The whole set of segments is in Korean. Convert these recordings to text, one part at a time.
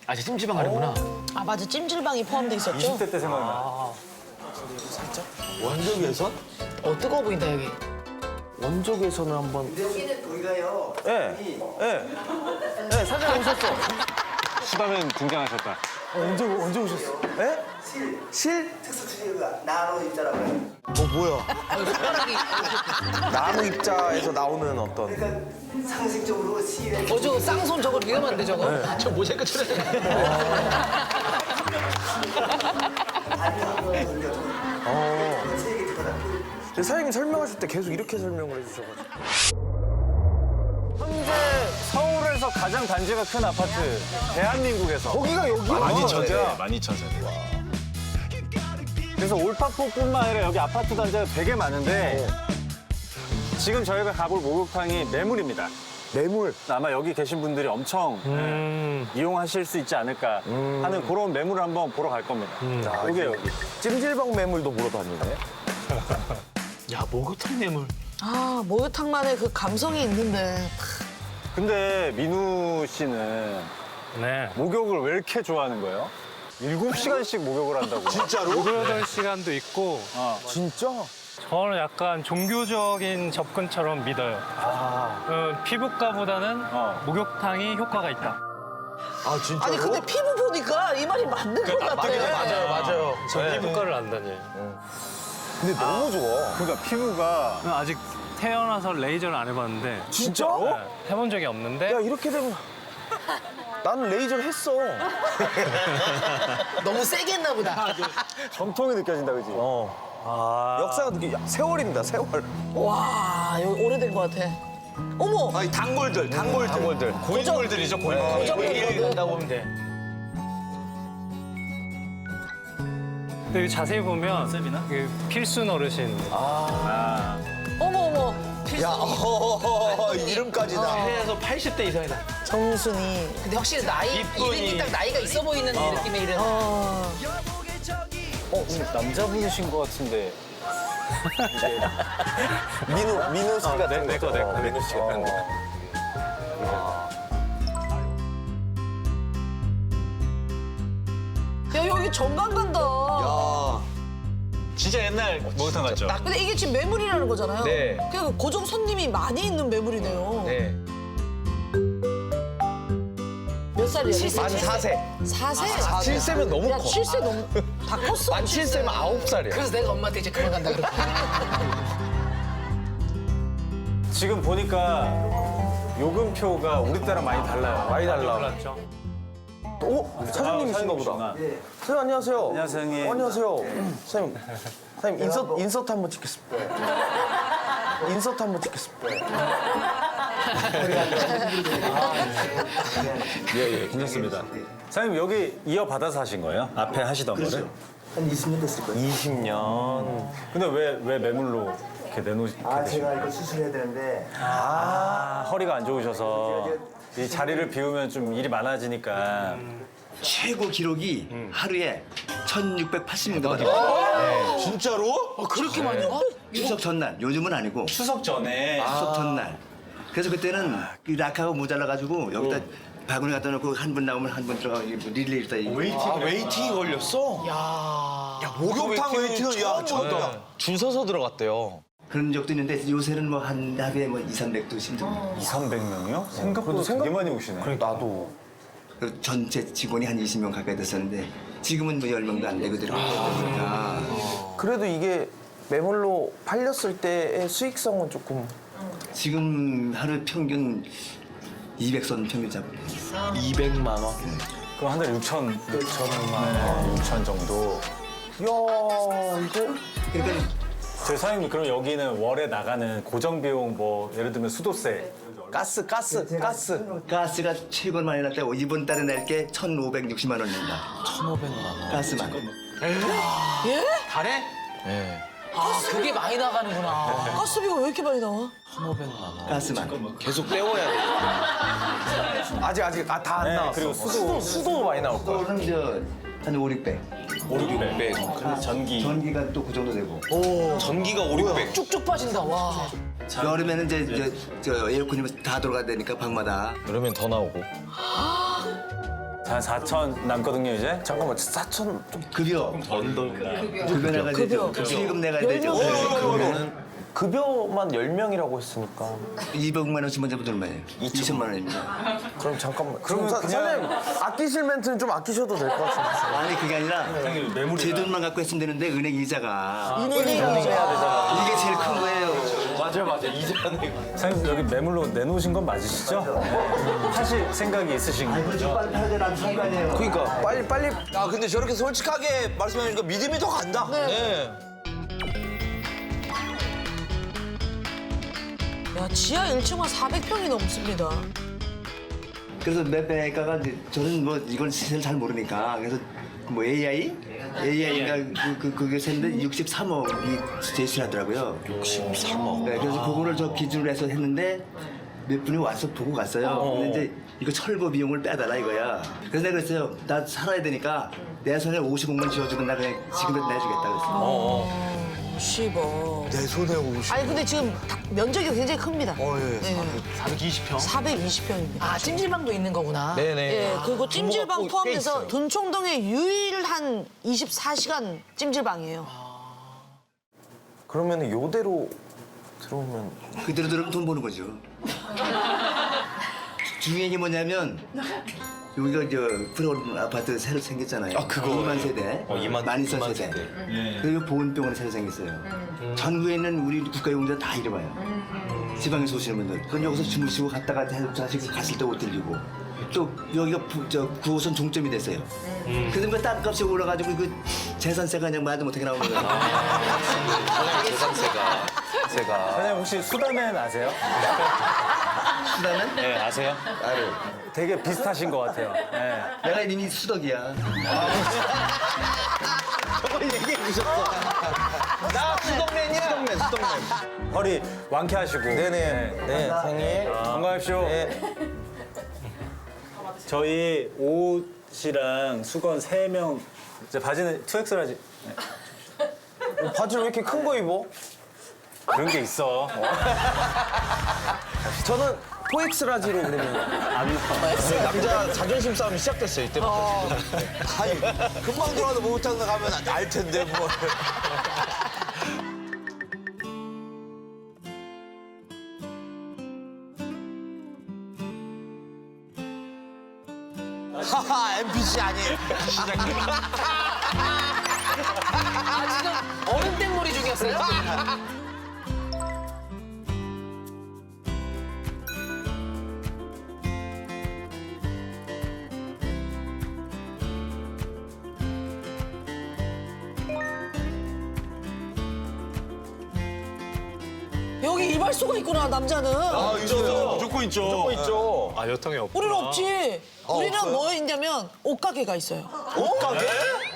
아, 이제 찜질방 가는구나. 아 맞아, 찜질방이 포함돼 있었죠? 20대 때 생각나. 원적외선? 뜨거워 보인다 여기. 원적외선을 한번. 여기는 거기가요. 예. 예, 사장님 오셨어. 수다맨 등장하셨다. 언제 오셨어? 예? 실? 특수 주제가 나노 입자라고요. 뭐야? 나무 입자에서 나오는 어떤. 그러니까 상식적으로 실에 저거 쌍손 저거 위험한데 저거. 저 모자이크 처리해. 세개 들어가. 근데 사장님이 설명하실 때 계속 이렇게 설명을 해주셔가지고. 현재 서울에서 가장 단지가 큰 아파트, 대한민국에서. 거기가 여기야? 12,000세대. 12,000세대. 그래서 올파포뿐만 아니라 여기 아파트 단지가 되게 많은데 지금 저희가 가볼 목욕탕이 매물입니다. 매물. 아마 여기 계신 분들이 엄청 이용하실 수 있지 않을까 하는 그런 매물을 한번 보러 갈 겁니다. 여기. 찜질방 매물도 보러 다니네. 야, 목욕탕 매물. 아 목욕탕만의 그 감성이 있는데. 근데 민우 씨는 목욕을 왜 이렇게 좋아하는 거예요? 7시간씩 목욕을 한다고. 진짜로? 8시간도 있고 진짜? 저는 약간 종교적인 접근처럼 믿어요. 피부과보다는 목욕탕이 효과가 있다. 아, 진짜로? 아니 근데 피부 보니까 이 말이 맞는 것 같아. 맞아요. 저 피부과를 안 다녀요. 근데 너무 좋아. 그러니까 피부가 아직 태어나서 레이저를 안 해봤는데 진짜로? 네, 해본 적이 없는데 야, 이렇게 되면. 나는 레이저를 했어. 너무 세게 했나 보다. 전통이 느껴진다, 그지? 역사가 느껴. 세월입니다, 세월. 와 여기 오래된 것 같아. 어머. 아니, 단골들. 고인물들이죠, 고인물. 고정들이거든. 한다고 보면 돼. 근데 여기 자세히 보면 그 필순 어르신 어머. 야, 이름까지 다. 해에서 80대 이상이다. 정순이. 근데 확실히 나이 이름이 딱 나이가 있어 보이는 이 느낌의 이름. 남자분이신 것 같은데. 민우 씨 같은 내 거. 민우 씨 같은 거. 야 여기 정강 간다. 진짜 옛날 목욕탕 같죠? 근데 이게 지금 매물이라는 거잖아요. 네. 그냥 고정 손님이 많이 있는 매물이네요. 네. 몇 살이야? 만 4세. 4세? 7세면 너무 야 커. 7세 너무 다 컸어. 만 7세면 9살이야. 그래서 내가 엄마한테 이제 그만 간다 그랬고. 지금 보니까 요금표가 우리 때랑 많이 달라요. 많이 달라. 몰랐죠. 오? 사장님이신가 보다. 사장님, 안녕하세요. 안녕하세요, 형님. 안녕하세요. 사장님, 인서트 한번 찍겠습니다. 인서트 한번 찍겠습니다. 예, 괜찮습니다. 사장님, 여기 이어받아서 하신 거예요? 앞에 하시던 거를? 한 20년 됐을 거예요. 20년. 근데 왜 매물로 이렇게 내놓게 아, 되신 제가 거예요? 이거 수술해야 되는데 허리가 안 좋으셔서 이 자리를 비우면 좀 일이 많아지니까. 최고 기록이 하루에 1,680명 받았어요. 진짜로? 그렇게 많이 와? 추석 전날, 요즘은 아니고 추석 전에 추석 전날. 그래서 그때는 이 락하고 모자라가지고 여기다 바구니 갖다 놓고 한 분 나오면 한 분 들어가고 릴레이 있다. 웨이팅이 걸렸어? 야, 목욕탕 웨이팅은 야, 처음이다. 줄 서서 들어갔대요. 그런 적도 있는데 요새는 뭐 한 하루에 뭐 2, 300도 힘듭니다. 2, 300명이요? 생각보다 되게 많이 오시네. 그래, 나도. 그 전체 직원이 한 20명 가까이 됐었는데 지금은 뭐 10명도 안 되거든요. 그러니까 그래도 이게 매물로 팔렸을 때의 수익성은 조금. 지금 하루 평균 200선 평균 잡고 200만 원. 그럼 한 달에 6천만 원, 6천 정도. 이야, 이거. 그러니까 저희 사장님, 그럼 여기는 월에 나가는 고정 비용 뭐 예를 들면 수도세. 가스. 가스가 최고 많이 날 때 이번 달에 낼 게 1,560만 원입니다. 1,500만 원. 가스만. 달에? 예. 아 그게 많이 나가는구나. 가스비가 왜 이렇게 많이 나와? 1,500만 원. 가스만. 계속 때워야 돼. 아직 다 안 네, 나왔어. 그리고 수도 많이 나올 거야. 그거는 한 5, 600. 5, 600. 전기. 전기가 또 그 정도 되고. 전기가 5, 600. 쭉쭉 빠진다. 와. 여름에는 저 에어컨이 다 돌아가야 되니까 방마다. 그러면 더 나오고. 한 4천 남거든요, 이제. 잠깐만 4천 급여. 급여 나가야 되죠. 수익금 내가야 되죠. 그러면은 급여만 10명이라고 했으니까 200만 원씩 먼저 붙는 거예요. 2천만 원입니다. 그럼 잠깐만 그러면 선생님 아끼실 멘트는 좀 아끼셔도 될 것 같은데 아니 그게 아니라 제 돈만 갖고 했으면 되는데 은행 이자가 은행이 이게 제일 큰 거예요. 맞아. 이제는. 사장님 여기 매물로 내놓으신 건 맞으시죠? 하실 생각이 있으신 거죠? 빨리 팔아야 되나 상관이에요. 그러니까 빨리 아 근데 저렇게 솔직하게 말씀하시니까 믿음이 더 간다. 네. 야, 지하 1층만 400평이 넘습니다. 그래서 매매가가 이제 저는 뭐 이건 시세를 잘 모르니까 그래서 뭐 AI인가 그게 샜는데 63억이 제시하더라고요. 63억. 네, 그래서 그거를 저 기준으로 해서 했는데 몇 분이 와서 보고 갔어요. 근데 이제 이거 철거 비용을 빼달라 이거야. 그래서 내가 그랬어요. 나 살아야 되니까 내 손에 50억만 쥐어주면 나 그냥 지금 내주겠다 그랬어요. 50억. 내 손에 50. 아니 근데 지금 면적이 굉장히 큽니다. 예. 420평? 420평입니다. 아, 찜질방도 있는 거구나. 네네. 예, 그리고 찜질방 꽤 포함해서 있어요. 둔총동의 유일한 24시간 찜질방이에요. 그러면은 요대로 들어오면 그대로 들으면 돈 버는 거죠. 중요한 게 뭐냐면 여기가 저 프로그램 아파트 새로 생겼잖아요. 아 그거 2만 세대, 12,000 세대. 그리고 보건병원 새로 생겼어요. 전국에 있는 우리 국가용자 다 이래봐요. 지방에서 오시는 분들. 그건 여기서 주무시고 갔다가 자식 갔을 때 못 들리고. 또 여기가 9호선 종점이 됐어요. 그래서 그 땅값이 올라가지고 그 재산세가 그냥 말도 못하게 나오는 거예요. 재산세가. 사장님 혹시 수다맨 아세요? 수다는? 네, 아세요? 되게 비슷하신 것 같아요. 네. 내가 이미 수덕이야. 저걸 얘기해 주셨어. 나 수동맨이야. 수동맨. 허리 완쾌하시고. 네 선생님 건강하십시오. 저희 옷이랑 수건 3명. 이제 바지는 2X라지. 바지를 왜 이렇게 큰 거 입어? 그런 게 있어. 저는 4X라지로 그러면 남자 자존심 싸움이 시작됐어요 이때부터. 아니 금방 들어와도 목욕탕 가면 알 텐데 뭐. 하하 NPC 아니에요. 아, 지금 얼음 땡머리 중이었어요? 여기 이발소가 있구나, 남자는. 아 있어요. 무조건 있죠. 무조건 있죠. 아, 여탕이 없고. 우리는 없지. 우리는 없어요? 뭐 있냐면 옷가게가 있어요. 옷가게?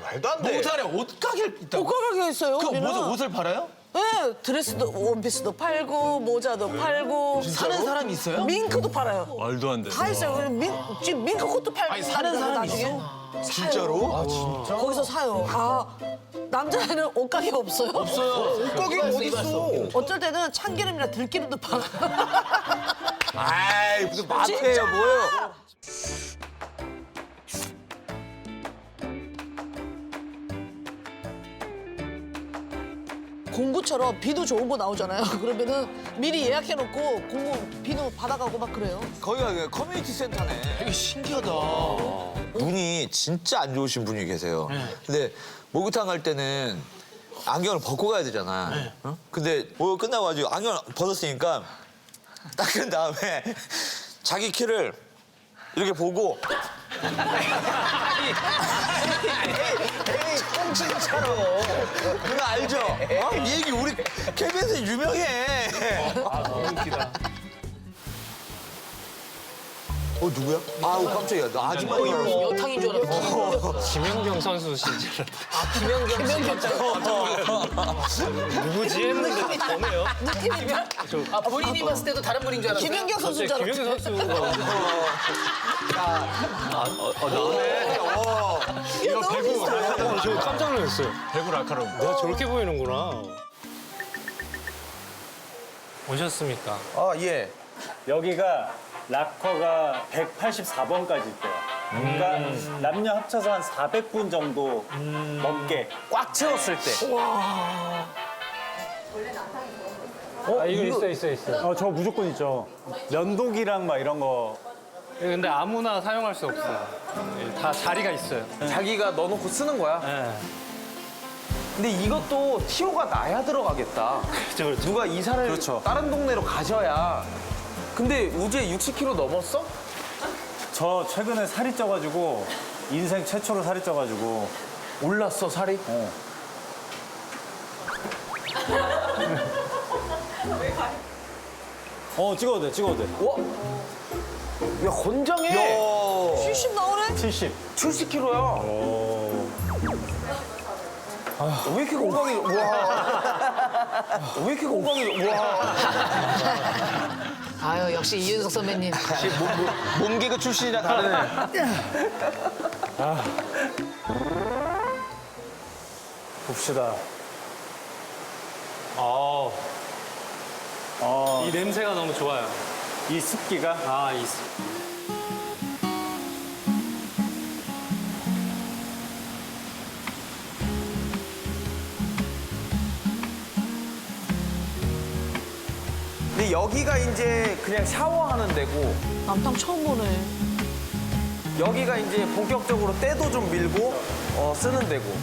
말도 안 돼. 모텔에 옷가게를 있다고? 옷가게가 있어요. 그 우리는. 옷을 팔아요? 네, 드레스도 원피스도 팔고 모자도 팔고 사는 사람이 있어요? 밍크도 팔아요. 말도 안 돼. 다 있어요. 그리고 지금 밍크 코트 팔고 아니, 사는 사람이 나중에. 진짜로? 아 진짜? 거기서 사요. 아 남자애는 옷가게 없어요? 없어요. 옷가게가 어디 있어? 어쩔 때는 참기름이나 들기름도 팔아. 아이 무슨 마트예요 진짜? 뭐예요? 공구처럼 비도 좋은 거 나오잖아요. 그러면은 미리 예약해놓고 공구 비도 받아가고 막 그래요. 거기가 그 커뮤니티 센터네. 되게 신기하다. 눈이 진짜 안 좋으신 분이 계세요. 근데 목욕탕 갈 때는 안경을 벗고 가야 되잖아. 어? 근데 목욕 끝나고 가지고 안경을 벗었으니까 닦은 다음에 자기 키를 이렇게 보고 에이, 진짜로. 그거 알죠? 어? 이 얘기 우리 KBS에 유명해. 아, 너무 웃기다. 누구야? 아우 깜짝이야. 나 아줌마인 줄 알았어. 여탕인 줄 알았어. 김연경 선수 진짜. 김연경 누구지 했는데 저네요. 느낌이 아, 본인이 봤을 때도 다른 분인 줄 알았어요. 김연경 선수인 줄 알았어. 김연경 선수가. 이거 너무 배구. 비슷해요. 저 깜짝 놀랐어요. 배구 라카롱. 내가 저렇게 보이는구나. 오셨습니까? 아 예. 여기가 락커가 184번까지 있대요. 그러니까 남녀 합쳐서 한 400분 정도 넘게. 꽉 채웠을 때. 아, 이거 있어. 저 무조건 있죠. 면도기랑 막 이런 거. 근데 아무나 사용할 수 없어요. 다 자리가 있어요. 자기가 넣어놓고 쓰는 거야. 네. 근데 이것도 티오가 나야 들어가겠다. 그렇죠. 누가 이사를 그렇죠. 다른 동네로 가셔야. 근데 우재 60kg 넘었어? 저 최근에 살이 쪄가지고 인생 최초로 살이 쪄가지고. 올랐어 살이? 찍어도 돼, 찍어도 돼. 와, 야 건장해. 70 나오네? 70. 70kg야. 왜 이렇게 건강해? 와. 왜 이렇게 건강해? 와. 아유 역시 이윤석 선배님. 몸개그 출신이라 다르네. 봅시다. 이 냄새가 너무 좋아요. 이 습기가. 근데 여기가 이제 그냥 샤워하는 데고 남탕 처음 보네. 여기가 이제 본격적으로 때도 좀 밀고 쓰는 데고.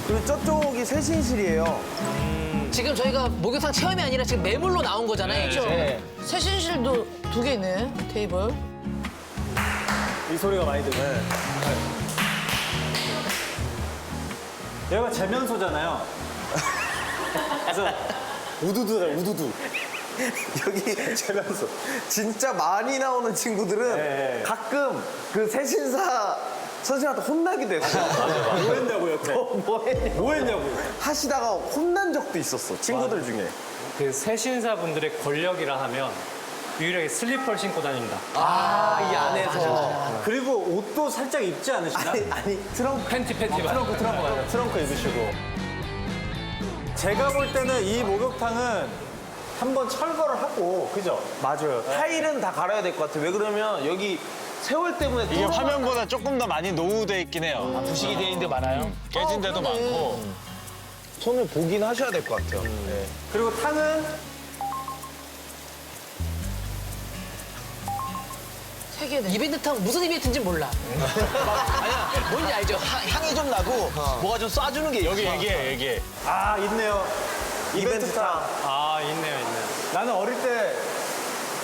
그리고 저쪽이 세신실이에요. 지금 저희가 목욕탕 체험이 아니라 지금 매물로 나온 거잖아요. 그렇죠. 세신실도 2개 있네, 테이블. 이 소리가 많이 들려요. 여기가 재면소잖아요. 그래서 우두두다, 우두두. 여기 재면소. 진짜 많이 나오는 친구들은 네. 가끔 그 세신사 선생님한테 혼나기도 했어요. 뭐 했냐고, 옆에. 뭐 했냐고. 하시다가 혼난 적도 있었어, 친구들 중에. 그 세신사분들의 권력이라 하면 유일하게 슬리퍼를 신고 다닙니다. 이 안에서. 그리고 옷도 살짝 입지 않으시나? 아니, 트렁크. 팬티 맞아요. 트렁크 입으시고. 제가 볼 때는 이 목욕탕은 한번 철거를 하고, 그죠? 맞아요. 타일은 다 갈아야 될 것 같아. 왜 그러면 여기 세월 때문에 이게 화면보다 조금 더 많이 노후돼 있긴 해요. 부식이 돼 있는 데 많아요. 깨진 데도 많고. 손을 보긴 하셔야 될 것 같아요. 네. 그리고 탕은 3개네. 이벤트탕 무슨 이벤트인지 몰라. 아니야 뭔지 알죠? 향이 좀 나고 뭐가 좀 쏴주는 게 여기 얘기해. 있네요. 이벤트탕. 있네요. 나는 어릴 때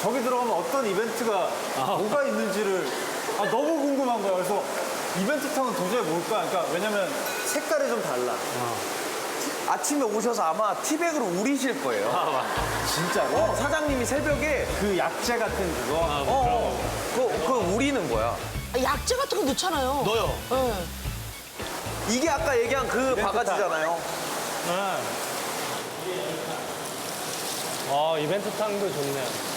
저기 들어가면 어떤 이벤트가 뭐가 있는지를 너무 궁금한 거야. 그래서 이벤트탕은 도저히 뭘까? 그러니까 왜냐면 색깔이 좀 달라. 아침에 오셔서 아마 티백으로 우리실 거예요. 진짜로? 사장님이 새벽에 그 약재 같은 그거. 그거 우리는 거야. 약재 같은 거 넣잖아요. 넣어요. 네. 이게 아까 얘기한 그 바가지잖아요. 이벤트탕도 좋네요.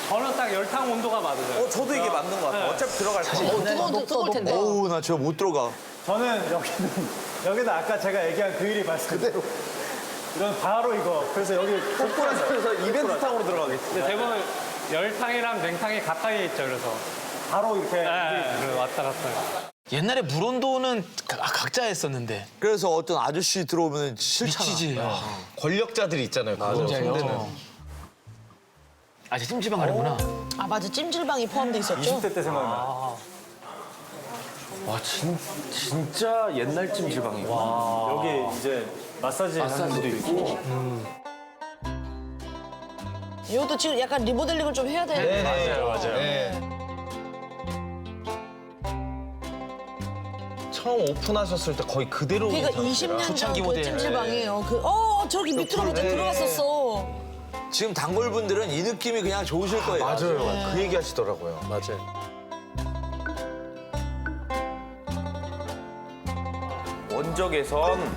저는 딱 열탕 온도가 맞아요. 저도 이게 맞는 것 같아. 어차피 들어갈 거. 뜨거울 텐데. 어우, 나 저 못 들어가. 저는 여기는 아까 제가 얘기한 그 일이 발생. 그대로. 이건 바로 이거. 그래서 여기 폭포에서 이벤트탕으로 들어가겠지. 근데 대부분 열탕이랑 냉탕이 가까이에 있죠. 그래서 바로 이렇게. 그래, 왔다 갔다. 옛날에 물온도는 각자 했었는데. 그래서 어떤 아저씨 들어오면 싫잖아. 미치지. 권력자들이 있잖아요. 그거 손대는. 아, 제 찜질방 가는구나. 아, 맞아. 찜질방이 포함돼 있었죠? 20대 때 생각나. 와, 진짜 옛날 찜질방이고. 여기 이제 마사지 하는 것도 있고. 이것도 지금 약간 리모델링을 좀 해야 돼. 맞아요. 처음 오픈하셨을 때 거의 그대로. 그러니까 20년 초창기 전 그 모델. 찜질방이에요. 저기 밑으로 먼저 들어갔었어. 지금 단골분들은 이 느낌이 그냥 좋으실 거예요. 맞아요. 그 얘기 하시더라고요. 맞아요. 원적 개선.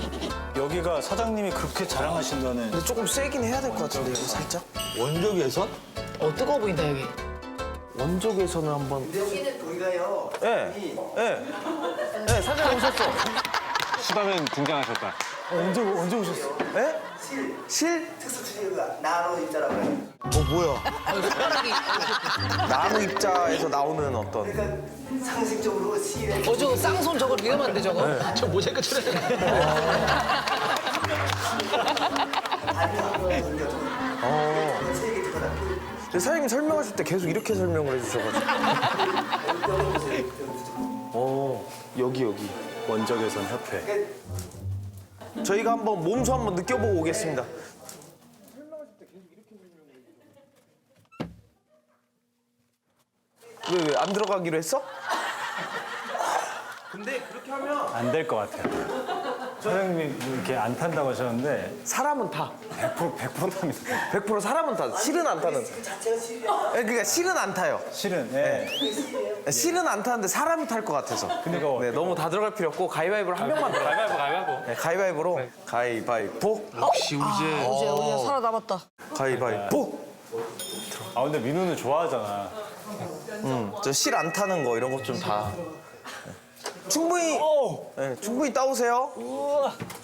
여기가 사장님이 그렇게 자랑하신다는. 근데 조금 세긴 해야 될 것 같은데, 이거 살짝? 원적 예선? 뜨거워 보인다 여기. 원적 개선을 한번. 여기는 우리가요. 예. 예. 예, 사장님 오셨어. 수다맨 등장하셨다. 언제 오셨어? 에? 실? 특수 주제가 나로 입자라고요. 나무 입자에서 나오는 어떤. 그러니까 상식적으로 실에 저거 쌍손 저거 위험한데 저거. 저 모자이크 처리해. 근데 사장님 설명하실 때 계속 이렇게 설명을 해주셔가지고. 여기. 원적외선 협회. 저희가 한번 몸소 한번 느껴보고 오겠습니다. 왜 안 들어가기로 했어? 근데 그렇게 하면 안 될 것 같아요. 사장님이 이렇게 안 탄다고 하셨는데 사람은 타. 100% 탑니다. 100% 사람은 타. 실은 안 타는. 그러니까 실은 안 타요. 실은 예. 실은 안 타는데 사람이 탈 것 같아서. 근데 그거 네, 너무 다 들어갈 필요 없고 가위바위보로 한 명만 들어가. 가위바위보. 네, 가위바위보로 가위바위보. 우지야 살아남았다. 가위바위보. 아 근데 민우는 좋아하잖아. 저 실 안 타는 거 이런 것 좀 다. 충분히 네, 충분히 따오세요.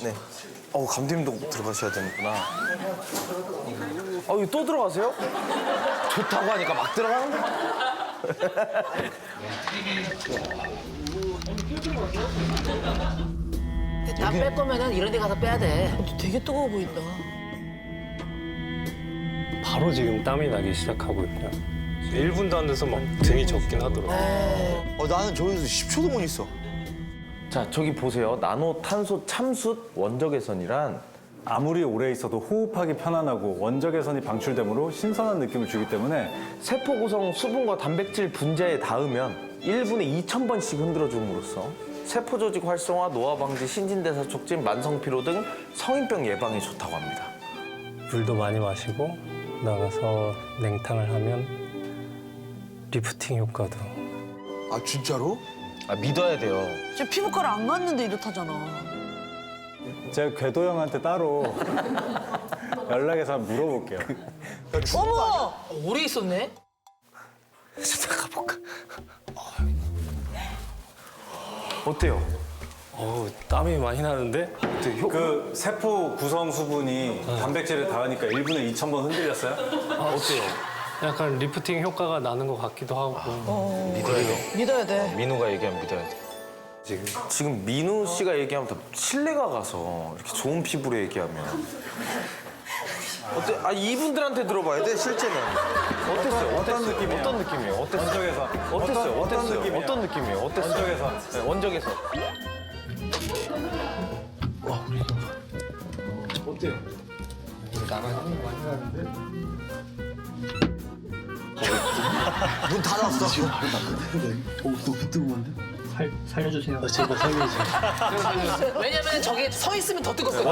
네. 감독님도 들어가셔야 되는구나. 이거 또 들어가세요? 좋다고 하니까 막 들어가는 거. 땀 뺄 거면은 이런 데 가서 빼야 돼. 되게 뜨거워 보인다. 바로 지금 땀이 나기 시작하고 있고요. 1분도 안 돼서 막 등이 젖긴 하더라고요. 나는 저기서 10초도 못 있어. 자, 저기 보세요. 나노 탄소 참숯 원적외선이란 아무리 오래 있어도 호흡하기 편안하고 원적외선이 방출되므로 신선한 느낌을 주기 때문에 세포 구성 수분과 단백질 분자에 닿으면 1분에 2,000번씩 흔들어줌으로써 세포 조직 활성화, 노화 방지, 신진대사 촉진, 만성 피로 등 성인병 예방에 좋다고 합니다. 물도 많이 마시고 나가서 냉탕을 하면 리프팅 효과도. 아 진짜로? 믿어야 돼요. 저 피부과를 안 갔는데 이렇다잖아. 제가 궤도 형한테 따로 연락해서 한번 물어볼게요. 어머! 오래 있었네. 가볼까? 어때요? 땀이 많이 나는데? 그 세포 구성 수분이 단백질에 닿으니까 1분에 2,000번 흔들렸어요? 어때요? 약간 리프팅 효과가 나는 것 같기도 하고. 믿어야 돼. 민우가 얘기하면 믿어야 돼. 지금 민우 씨가 얘기하면 더 신뢰가 가서 이렇게 좋은 피부로 얘기하면 어때? 이분들한테 들어봐야 돼 실제는. 어땠어요? 어떤 느낌이에요? 어떤 느낌이에요? 어땠어요? 원적에서 어땠어요? 어떤 어땠어요? 느낌이에요? 어떤 느낌이에요? 어땠어요? 원적에서 네, 원적에서. 문 닫았어. 왜냐면 저게 서 있으면 더 뜨겁거든.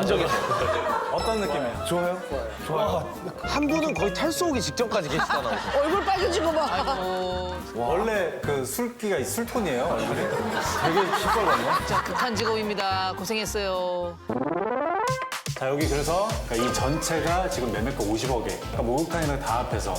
어떤 느낌이에요? 좋아요? 한 분은 거의 탈수 오기 직전까지 계시잖아요. 얼굴 빨개진 거 봐. 원래 그 술톤이에요 얼굴이? 되게 시뻘건네. 자, 극한 직업입니다. 고생했어요. 자 여기 그래서 이 전체가 지금 매매가 50억에 그러니까 목욕탕이랑 다 합해서